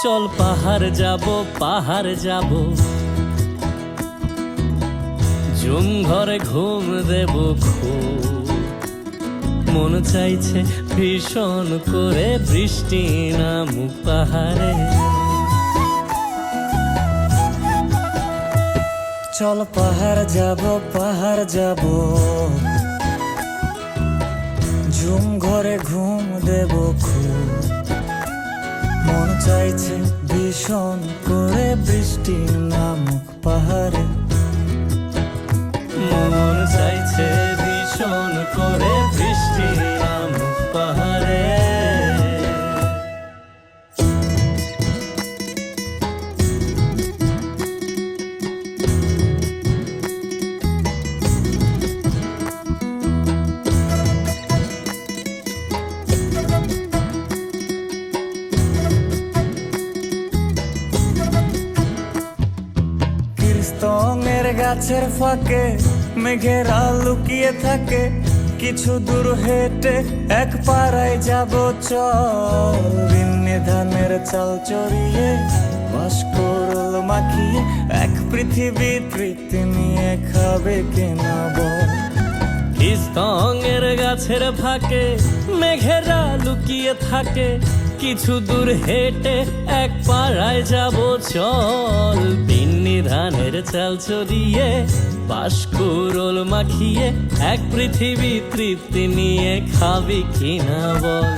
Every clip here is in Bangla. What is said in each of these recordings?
চল পাহাড় যাব ঝুম ঘরে ঘুম দেব খুব। মন চাইছে ভীষণ করে বৃষ্টি নামুক পাহাড়ে। চল পাহাড় যাব ঝুম ঘরে ঘুম দেব খুব। মন চাইছে ভীষণ করে বৃষ্টি নামুক পাহাড়ে। মন চাইছে ভীষণ করে বৃষ্টি নামুক পাহাড়ে। স্তঙের গাছের ফাঁকে মেঘেরা লুকিয়ে থাকে। কিছু দূর হেঁটে এক পাড়ায় যাব চল। বিন্নি ধানের চাল চড়িয়ে বাঁশকুড়ুল মাখিয়ে এক পৃথিবী তৃপ্তি নিয়ে খাবে কিনা বল। স্তঙের গাছের ফাঁকে মেঘেরা লুকিয়ে থাকে। কিছু দূর হেঁটে এক পাড়ায় যাব চল। বিন্নি ধানের চাল চড়িয়ে বাঁশকুড়ুল মাখিয়ে এক পৃথিবী তৃপ্তি নিয়ে খাবি কিনা বল।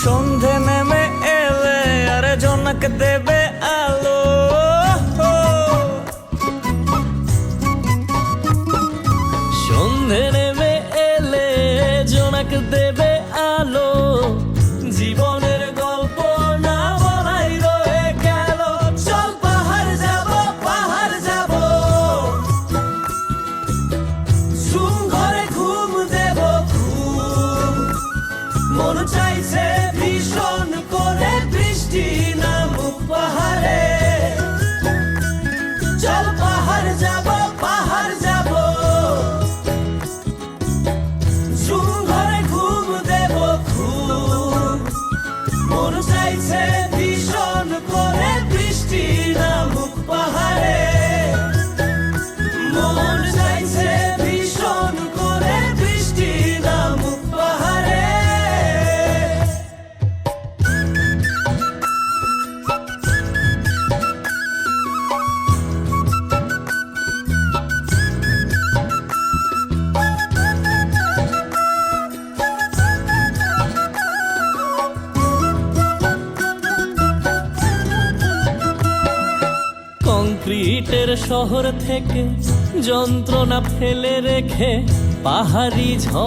সন্ধে নেমে এলে আর জনক দেবে আলো। সন্ধে নেমে এলে জোনাক দেবে আলো। জীবনের গল্প না বলাই রয়ে গেল। চল পাহাড় যাব ঝুম ঘরে ঘুম দেব খুব। মন চাইছে ভীষণ করে বৃষ্টি নামুক পাহাড়ে। চল পাহাড় যাব ঝুম ঘরে ঘুম দেব খুব। মন চাইছে ভীষণ করে বৃষ্টি নামুক পাহাড়ে। মন চাইছে ভীষণ করে বৃষ্টি নামুক পাহাড়ে। কংক্রিটের শহর থেকে যন্ত্রণা ফেলে রেখে পাহাড়ি ঝড়